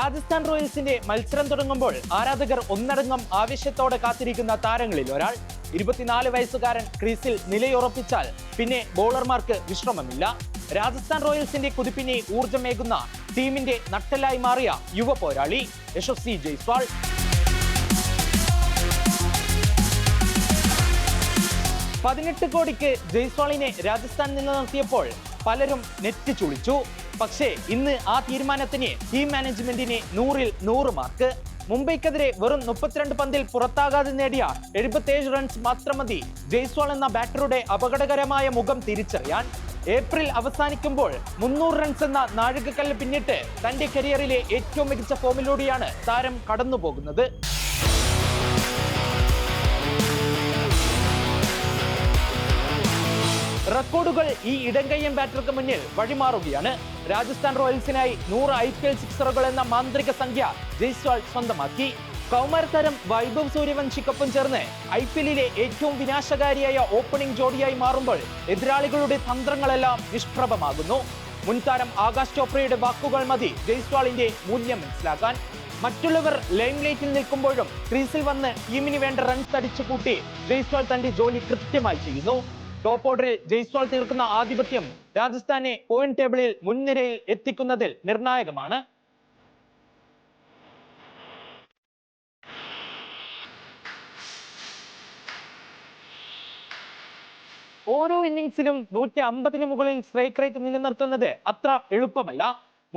രാജസ്ഥാൻ റോയൽസിന്റെ മത്സരം തുടങ്ങുമ്പോൾ ആരാധകർ ഒന്നടങ്കം ആവേശത്തോടെ കാത്തിരിക്കുന്ന താരങ്ങളിൽ ഒരാൾ 24 വയസ്സുകാരൻ ക്രീസിൽ നിലയുറപ്പിച്ചാൽ പിന്നെ ബോളർമാർക്ക് വിശ്രമമില്ല. രാജസ്ഥാൻ റോയൽസിന്റെ കുതിപ്പിനെ ഊർജ്ജമേകുന്ന ടീമിന്റെ നട്ടെല്ലായി മാറിയ യുവ പോരാളി യശസ്വി ജയ്സ്വാൾ. $18 കോടിക്ക് ജയ്സ്വാളിനെ രാജസ്ഥാൻ നിലനിർത്തിയപ്പോൾ പലരും നെറ്റ് ചുളിച്ചു. പക്ഷേ ഇന്ന് ആ തീരുമാനത്തിന് ടീം മാനേജ്മെന്റിന് 100-ൽ 100 മാർക്ക്. മുംബൈക്കെതിരെ വെറും 32 പന്തിൽ പുറത്താകാതെ നേടിയ 77 റൺസ് മാത്രം മതി ജയ്സ്വാൾ എന്ന ബാറ്ററുടെ അപകടകരമായ മുഖം തിരിച്ചറിയാൻ. ഏപ്രിൽ അവസാനിക്കുമ്പോൾ 300 റൺസ് എന്ന നാഴികക്കല്ല് പിന്നിട്ട് തന്റെ കരിയറിലെ ഏറ്റവും മികച്ച ഫോമിലൂടെയാണ് താരം കടന്നുപോകുന്നത്. റെക്കോർഡുകൾ ഈ ഇടംകയ്യൻ ബാറ്റർക്ക് മുന്നിൽ വഴിമാറുകയാണ്. രാജസ്ഥാൻ റോയൽസിനായി 100 IPL സിക്സറുകൾ എന്ന മാന്ത്രിക സംഖ്യ ജയ്സ്വാൾ സ്വന്തമാക്കി. കൗമാര താരം വൈഭവ് സൂര്യവംശിക്കൊപ്പം ചേർന്ന് IPL-ലെ ഏറ്റവും വിനാശകാരിയായ ഓപ്പണിംഗ് ജോഡിയായി മാറുമ്പോൾ എതിരാളികളുടെ തന്ത്രങ്ങളെല്ലാം നിഷ്പ്രഭമാകുന്നു. മുൻതാരം ആകാശ് ചോപ്രയുടെ വാക്കുകൾ മതി ജയ്സ്വാളിന്റെ മൂല്യം മനസ്സിലാക്കാൻ. മറ്റുള്ളവർ ലൈംലൈറ്റിൽ നിൽക്കുമ്പോഴും ക്രീസിൽ വന്ന് ടീമിന് വേണ്ട റൺസ് അടിച്ചു കൂട്ടി ജയ്സ്വാൾ തന്റെ ജോലി കൃത്യമായി ചെയ്യുന്നു. ടോപ്പ് ഓർഡറിൽ ജയ്സ്വാൾ തീർക്കുന്ന ആധിപത്യം രാജസ്ഥാനെ പോയിന്റ് ടേബിളിൽ മുൻനിരയിൽ എത്തിക്കുന്നതിൽ നിർണായകമാണ്. ഓരോ ഇന്നിംഗ്സിലും 150-ന് മുകളിൽ സ്ട്രൈക്ക് റേറ്റ് നിലനിർത്തുന്നത് അത്ര എളുപ്പമല്ല.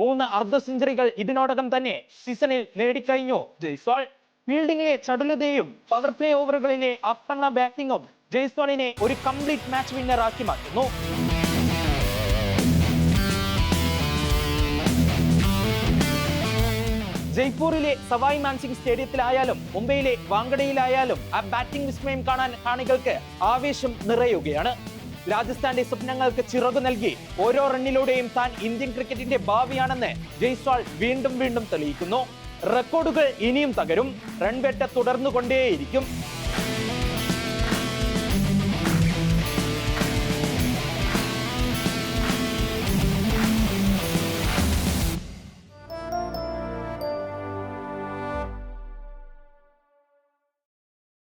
3 അർദ്ധ സെഞ്ചുറികൾ ഇതിനോടകം തന്നെ സീസണിൽ നേടിക്കഴിഞ്ഞു ജയ്സ്വാൾ. ഫീൽഡിംഗിലെ ചടുലതയും പവർ പ്ലേ ഓവറുകളിലെ ആക്രമണ ബാറ്റിംഗും ജയ്സ്വാളിനെ ഒരു കംപ്ലീറ്റ് മാച്ച് വിന്നർ ആക്കി മാറ്റുന്നു. ജയ്പൂരിലെ സവായ് മാൻസിംഗ് സ്റ്റേഡിയത്തിലായാലും മുംബൈയിലെ വാങ്കഡയിലായാലും ആ ബാറ്റിംഗ് വിസ്മയം കാണാൻ കാണികൾക്ക് ആവേശം നിറയുകയാണ്. രാജസ്ഥാന്റെ സ്വപ്നങ്ങൾക്ക് ചിറകു നൽകി ഓരോ റണ്ണിലൂടെയും താൻ ഇന്ത്യൻ ക്രിക്കറ്റിന്റെ ഭാവിയാണെന്ന് ജയ്സ്വാൾ വീണ്ടും വീണ്ടും തെളിയിക്കുന്നു. റെക്കോർഡുകൾ ഇനിയും തകരും. റൺവേട്ട തുടർന്നുകൊണ്ടേയിരിക്കും.